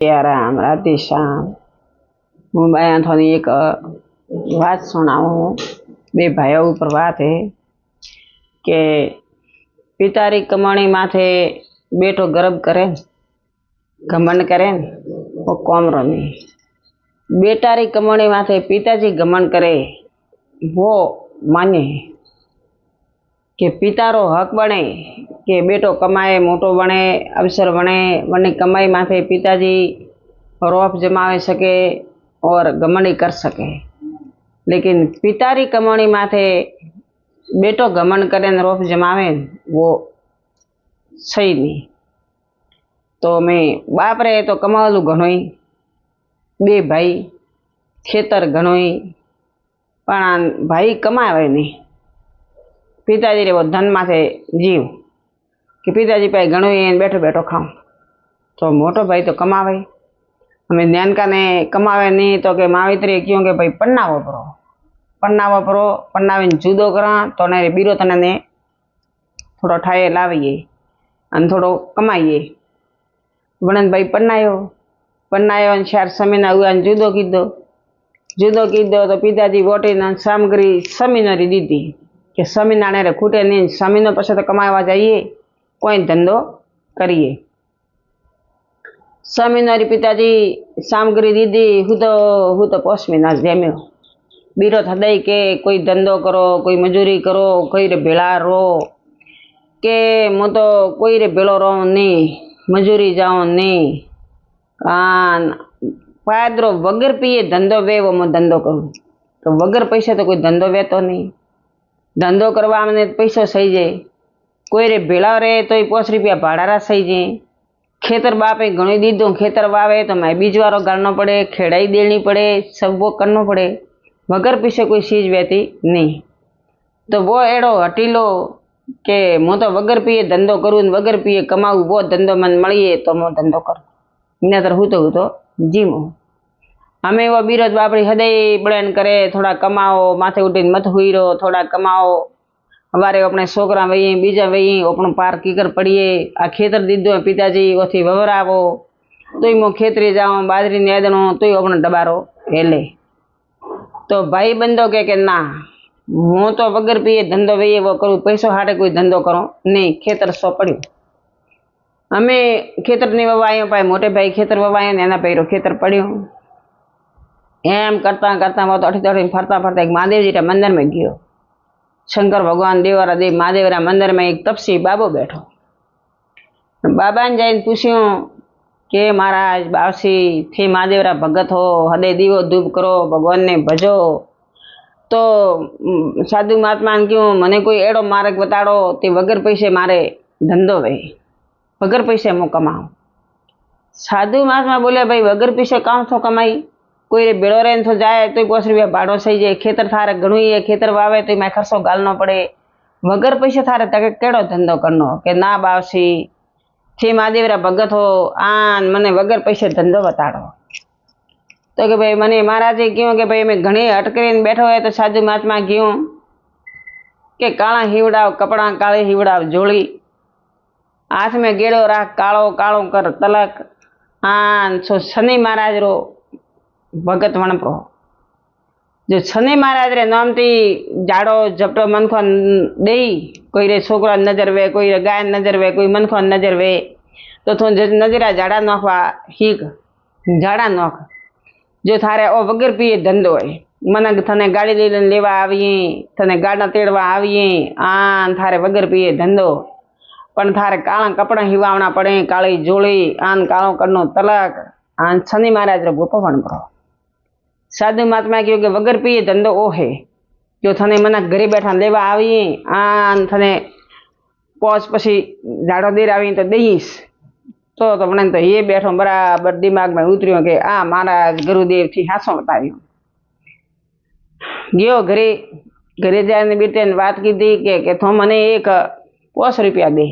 राम राधे श्याम। हूँ बयां थोड़ी एक बात सुनाऊँ। बे भाइयों ऊपर बात है कि पितारी कमाणी माथे बेटो गर्व करे, घमंड करे, वो कौम रमी। बेटारी कमाणी माथे पिताजी घमंड करे, वो मान्य है कि पितारो हक बने कि बेटो कमाए, मोटो बने, अवसर बने, वनी कमाई माथे पिताजी रोफ जमावे सके और घमंडी कर सके। लेकिन पितारी कमाणी माथे बेटो घमंड करे ने रोफ जमावे, वो सही नहीं। तो मैं बाप रे तो कमावलू घणोई, बे भाई खेतर घणोई, पण भाई कमावे नहीं। पिताजी रे वो धन माथे जीव कि पिताजी पाई घणो बैठो बैठो खाऊं। तो मोटो भाई तो कमावे, हमें ध्यानका ने कमावे नहीं तो के मावित्री क्यों के भाई पन्नावो परो पन्नावे जुदो करा तो ने बीरो तने ने थोड़ो ठाए लावीए अने थोड़ो कमाईए। वणन भाई पन्नायो अने चार समीना हुआ जुदो कीधो तो पिताजी वोटी ने सामग्री समीनरी दीधी कि समीनाने रे खूटे नहीं, समीनो पछे तो कमावा जाइए, कोई धंधो करिए। समीनारी पिताजी सामग्री दीदी, हूँ तो पोस महीना जेम्यो। बीरो थदई के कोई धंधो करो, कोई मजूरी करो, कोई रे भेला रो के मु तो कोई रे भेलो रहूं नहीं, मजूरी जाऊं नहीं, कान पादरो वगर पीए धंधो वे वो मैं धंधो करूं। तो वगर पैसे तो कोई धंधो वे तो नहीं, धंधो करवा में पैसो सही जाए। कोई रे भेला रहे तो 5 रुपया भाड़ा सही जाए। खेतर बापे घणो दीधो, खेतर वावे तो मैं बीज वारो गाड़ना पड़े, खेड़ाई देनी पड़े, सब वो करना पड़े, वगर पीछे कोई चीज वेती नहीं। तो वो एड़ो हटीलो के मु तो वगर पीए धंधो करूँ, वगर पीए कमाऊ, वो धंधो मन मळीए तो मु धंधो करूँ। नहींतर हूँ तो जीमो। हमें वो बीरोज बापड़ी हदय बड़न करे, थोड़ा कमाओ, माथे उठीने मत हुई रहो, थोड़ा कमाओ, हमारे अपने छोकरा वही बीजा वही अपनो पार कीकर पड़िए। आ खेतर दीधो पिताजी ओथी ववरावो तो मो खेतरी जाऊँ, बाजरी नेदणो तो अपनो डबारो हेले। तो भाई बंदो के ना, हूँ तो वगर पीए धंधो वही वो करूँ, पैसो हाटे कोई धंधो करो नहीं, खेतर सो पड़ो। हमें खेतर नहीं ववायो, पाए मोटे भाई खेतर ववायो ने एना पैरो खेतर पड़ो। एम करता करता वो तो अठी फरता फरता एक महादेव जी मंदिर में गयो। शंकर भगवान देवरा देव महादेव मंदिर में एक तपसी बाबो बैठो। बाबा ने जाइन पूछ्यो के महाराज बावसी थे महादेवरा भगत हो, हदे दीवो धूप करो, भगवान ने भजो। तो साधु महात्मा ने क्यों मने कोई एड़ो मार्ग बताड़ो ते वगर पैसे मारे धंधो वे, वगर पैसे मु कमाऊं। साधु महात्मा बोले भाई वगर पैसे काम थो कमाई, कोई रे बेड़ो रेन तो जाए तो 5 रुपया भाड़ो सही जाए, खेतर थारे घणो ही खेतर वावे तो मैं खर्चो गालनो पड़े, वगर पैसे थारे तके केड़ो धंधो करनो। के ना बावसी थे महादेवरा भगत हो, आन मने वगर पैसे धंधो बताड़ो। तो के भाई मने महाराजे क्यों के भाई मैं घणी हट करीने बैठो है। तो साधु महात्मा क्यों के काला हीवड़ाव कपड़ा, काले हीवड़ाव जोड़ी, हाथ में गेड़ो राख, कालो कालो कर तलक, आन सो शनि महाराज रो भगत वणपड़ो। जो शनि महाराज रे नाम थी जाड़ो झपटो मनखो दई, कोई रे छोकरा नजर वे, कोई रे गाय नजर वे, कोई मनखो नजर वे, तो थो नजरा झाड़ा नोखवा हीक झाड़ा नोख। जो थारे ओ वगर पीए धंधो है, मनक थने गाड़ी लईने लेवा आवीए, थने गाड़ा तेड़वा आवीए, आन थारे वगर पीए धंधो। पण थारे काला कपड़ा हिवावना पड़े, काली जोड़ी, आन कालो करनो तलक, आन शनि महाराज रे गोपो वणपड़ो। साधु महात्मा क्यों के वगर पीए धंधो ओ है, जो थने मना घरे बैठा लेवा आवीए, आन थने पोच पछी झाड़ो देर आवी तो दईश। तो मने तो ये बैठो बराबर दिमाग में उतरियो के आ महाराज गुरुदेव थी हासो बताव्यो। गयो घरे जाने बेटे बात कीधी के थो मने एक 5 रुपया दे।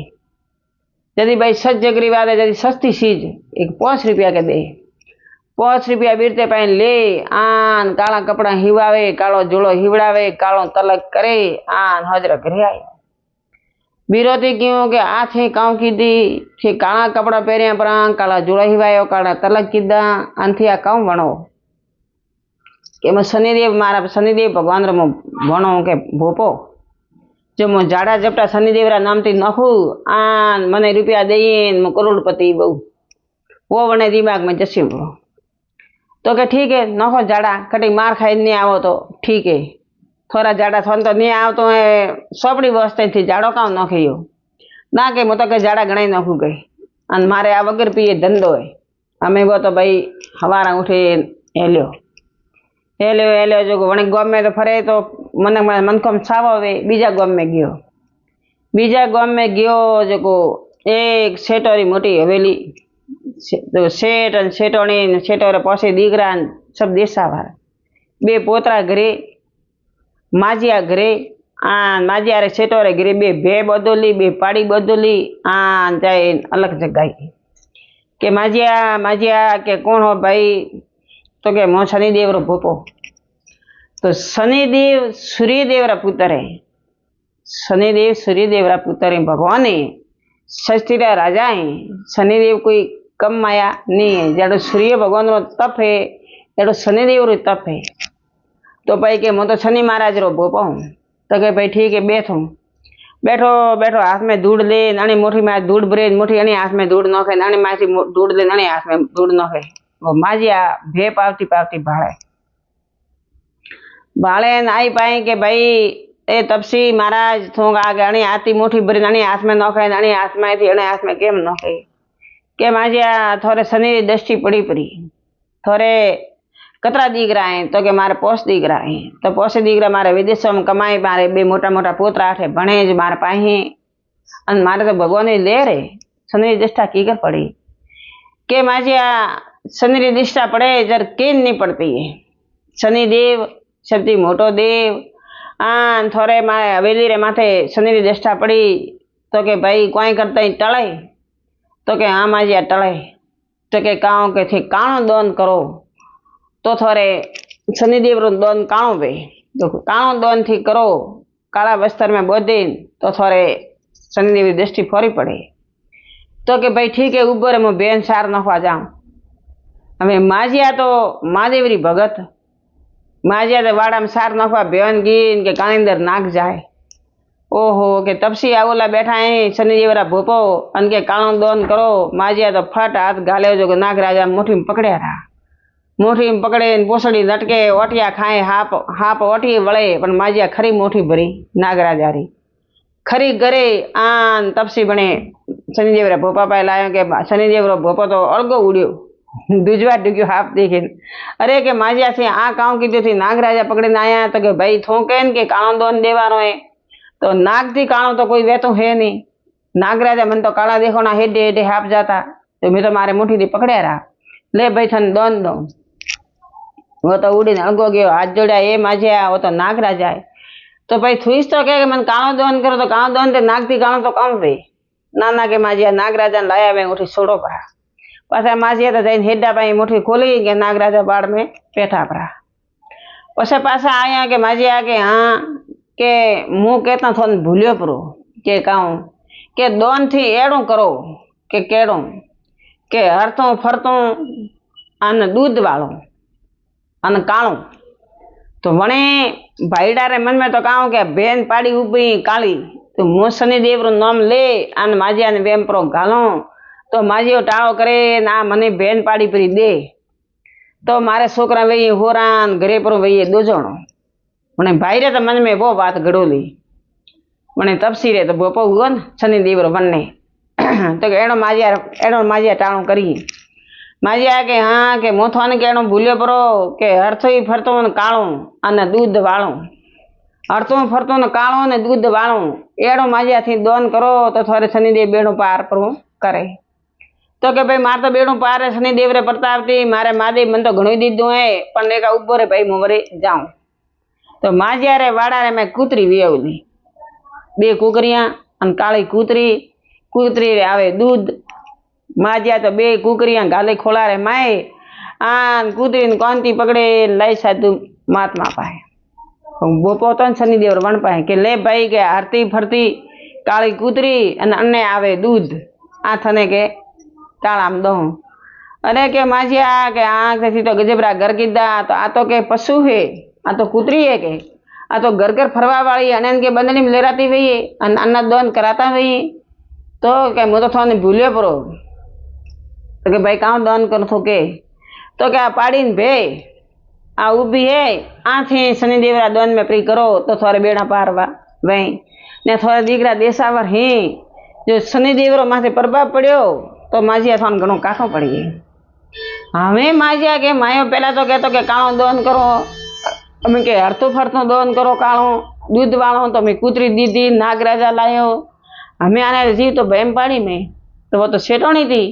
यदि भाई सच जगरी बात है, यदि सस्ती चीज एक 5 रुपया के दे। 5 रुपया बीरते पाइन ले, आन काला कपड़ा हिवावे, कालो जोड़ो हिवड़ावे, कालो तलक करे, आन हजर घरे आयो। बीरोथी क्यों के आ थे काउ कीधी थे काला कपड़ा पहरिया पर काला जोड़ा हिवायो काला तलक कीधा आनथी आ काउ वणो के मैं शनिदेव मारा शनिदेव भगवान रो वणो के भोपो जो मो जाड़ा जपटा शनिदेव रा नाम थी नखू आन मने रुपया दईन मो करोड़पति बहु वो वने दिमाग में जसी तो के ठीक है नखो जाड़ा कटी मार खाई नहीं आवो तो ठीक है थोड़ा जाड़ा थोन तो नहीं आव तो सोपड़ी वस्ते थी जाड़ो काउ नखियो ना के मो तो के जाड़ा गणाई नखू गई अन मारे आ वगर पीए धंधो है अमे वो तो भाई हवारा उठे हेल्यो हेल्यो हेल्यो जो वणे गाम में तो फरे तो मन मनखम छावो वे बीजा गाम में गयो बीजा गाम में गयो जो एक सेटोरी मोटी हवेली तो सेठ अन सेटोणी सेटोरे पासे दीकरा सब देसावाळा बे पोतरा घरे माजिया घरे आ माजिया रे सेटोरे घरे बे भे बदोली बे पाड़ी बदोली आ जाए अलग जगह के माजिया माजिया के कौन हो भाई तो के मो शनिदेव रो भोपो तो शनिदेव सूर्यदेव रा पुत्र है शनिदेव सूर्यदेव रा पुत्र है भगवान है षष्ठी रा राजा है शनिदेव कोई कम माया नहीं है जड़ो सूर्य भगवान रो तप है जड़ो शनिदेव रो तप है तो भाई के मो तो शनि महाराज रो भोपो हूँ तो के भाई ठीक है बैठो बैठो बैठो हाथ में धूड़ ले नानी मोटी में धूड़ भरे मोटी अने हाथ में धूड़ नखे नानी माथी धूड़ ले नानी हाथ में धूड़ नखे वो माजिया भे पावती पावती भाड़े भाड़े आई पाए के भाई ए तपसी महाराज थोंग आगे अने आती मोटी भरी नानी हाथ में नखे नानी हाथ में थी अने हाथ में केम नखे के माजिया थोड़े शनि दृष्टि पड़ी पड़ी थोड़े कतरा दीकरा है तो के मारे पोस दीकरा है तो पोसे दीकरा मारे विदेशों में कमाई मारे बे मोटा मोटा पोतरा आठे भणे ज मारे पाहे अन मारे तो भगवान ले रे शनि दृष्टा की कर पड़ी के माजिया शनि दृष्टा पड़े जर केन नहीं पड़ती है शनिदेव सबती मोटो देव आन थोड़े मारे हवेली रे माथे शनि दृष्टा पड़ी तो के भाई कोई करता ही टळे तो के हाँ माजिया टळे तो के काओ के थे काणो दान करो तो थोड़े शनिदेव रो दान काणो वे तो काणो दान थी करो काला वस्त्र में बोधी तो थोड़े शनिदेव की दृष्टि फोरी पड़े तो के भाई ठीक है ऊपर मैं बेन सार नखवा जाऊं हमें माजिया तो महादेवरी भगत माजिया तो वाड़ा में सार नखवा बेन गिन के कानी अंदर नाक जाए ओहो के तपसी आवला बैठा है शनिदेव रा भोपो अन के काणो दान करो माजिया तो फट हाथ गाले जो नाग राजा मुट्ठी में पकड़या रहा मुट्ठी में पकड़े पोसड़ी लटके ओटिया खाए हाप हाप ओटी वळे पण माजिया खरी मुट्ठी भरी नागराजा री खरी करे आन तपसी बने शनिदेव रा भोपा पाए लायो के शनिदेव रो भोपो तो अड़गो उड़्यो दूजवा डुग्यो हाफ देखे अरे के माजिया से आ काउ कीधुं थी नागराजा पकड़ीने आया तो के भाई थोकेन के काणो दान देवानो है तो नाग थी काणो तो कोई वेतो है नहीं नागराजा मन तो काला देखो ना हेडे हेडे हाफ जाता तो मैं तो मारे मुट्ठी थी पकड़या रहा ले भाई थन दान दो वो तो उड़ीने अगो गयो हाथ जोड़ा ए माजिया वो तो नाग राजा है तो भाई थुईस तो कहे मन काणो दान करो तो काणो दान ते नाग थी काणो तो कम वे नाना के माजिया नाग राजा लाया वे उठी छोड़ो पड़ा पाछा माजिया तो जईने हेडा पाई मुट्ठी खोली के नाग राजा बाड़ में बैठा पड़ा पछे पाछा आया के माजिया के हाँ के मुँह कहता थोन भूलियो परो के कहूँ के दान थी एड़ू करो के केड़ू के हरतों फरतों अन दूध वालों अन काणो तो वणे भाईडा रे मन में तो कहूँ के बेन पाड़ी उभी काली तो मो शनिदेव रो नाम ले अन माजिया ने वेमपरो घालो तो माजियो टाळो करे ना मने बेन पाड़ी परी दे तो मारे छोकरा वही होरान घरे पर वही दोजणो मने भाई रे तो मन में वो बात घड़ोली मने तपसी रे तो भोपो हुओ न शनिदेव रो वन्ने तो एड़ो माजिया टाणो करी माजिया के हाँ के मोथवाने के एड़ो भूलियो परो के हरथो फरतो न काळो अने दूध वाळो हरतो फरतो न काळो ने दूध वाळो एड़ो माजिया थी दान करो तो थोड़े शनिदेव बेड़ो पार परो करे तो के भाई मार तो बेड़ो पार है शनिदेव रे प्रताप थी मारे महादेव मन तो घणो दीधो है पण एका उभो रे भाई मोरे जाऊं तो माजिया रे वाड़ा रे मैं कूतरी वियावली बे कुकरिया अन काली कूतरी रे आवे दूध माजिया तो बे कुकरिया गाले खोला रे माए आन कूतरी ने कांती पकड़े लाई साधु महात्मा पाए भोपो तो शनिदेव वन पाए के ले भाई के हरती फरती કાળી કૂતરી અને અન્ને આવે દૂધ આ થને કે ટાળામ દઉં અને કે માજિયા કે આ તેથી તો ગજબરા ઘર કીધા તો આ તો કે પશુ હે આ તો કૂતરી હે કે આ તો ઘર ઘર ફરવા वाली અને કે બંદડી में लेराती वही અને अन्ना दोन कराता वही तो के मैं तो थाने भूलियो परो तो के भाई कां दोन कर थो के तो क्या पाड़ी ने भे आ ऊभी है आथे शनिदेवरा दोन में प्री करो तो थोड़े बेड़ा पारवा वही ने थोड़ा दीकरा देसावर ही जो शनिदेवरो माथे प्रभाव पड़्यो तो माजिया थान घणो काठो पड़ी गई हमें माजिया के मायो पहला तो कहतो के काणो दोन करो अमे के हरतो फरतो दोन करो काणो दूध वालो तो मैं कूतरी दीदी नागराजा लायो हमें आने जीव तो बहम पाड़ी में तो वो तो सेटोनी थी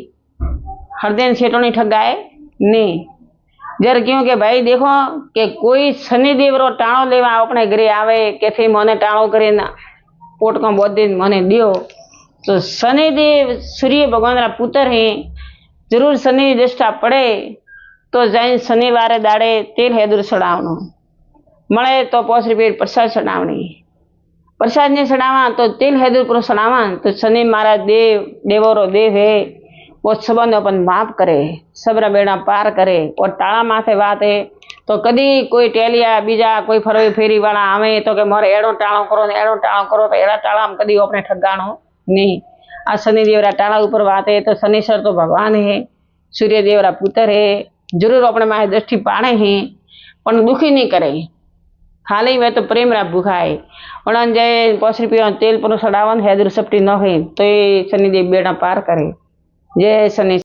हर दिन सेटोनी ठगाए नहीं जर क्यों के भाई देखो कि कोई शनिदेवरो टाणो लेवा अपने घरे आवे के थी मने टाणो करीने पोटको बोधी मने दियो तो शनिदेव सूर्य भगवान रा पुत्र है जरूर शनि दृष्टा पड़े तो जाइन शनिवारे दाड़े तेल हेदुर चढ़ावनो मळे तो 5 रुपये प्रसाद चढ़ावनी प्रसाद ने चढ़ावा तो तेल हेदुर पर चढ़ावा तो शनि महाराज देवरो देव है वो सबन अपन माफ करे सबरा बेड़ा पार करे और टाड़ा माथे बात है तो कदी कोई टेलिया बीजा कोई फरवी फेरी वाला आवे तो के मारे एड़ो टाणो करो ने एड़ो टाणो करो तो एड़ा टाड़ा में कदी अपने ठगाणो नहीं आ शनिदेवरा टाड़ा ऊपर बात है तो शनिश्वर तो भगवान है सूर्य देवरा पुत्र है जरूर अपने माथे दृष्टि पाड़े हैं पण दुखी नहीं करे खाली वे तो प्रेम रा भूखाए पण जे 5 रुपया तेल पर चढ़ावन हेदुर सपटी न है तो ये शनिदेव बेड़ा पार करे जय शनि।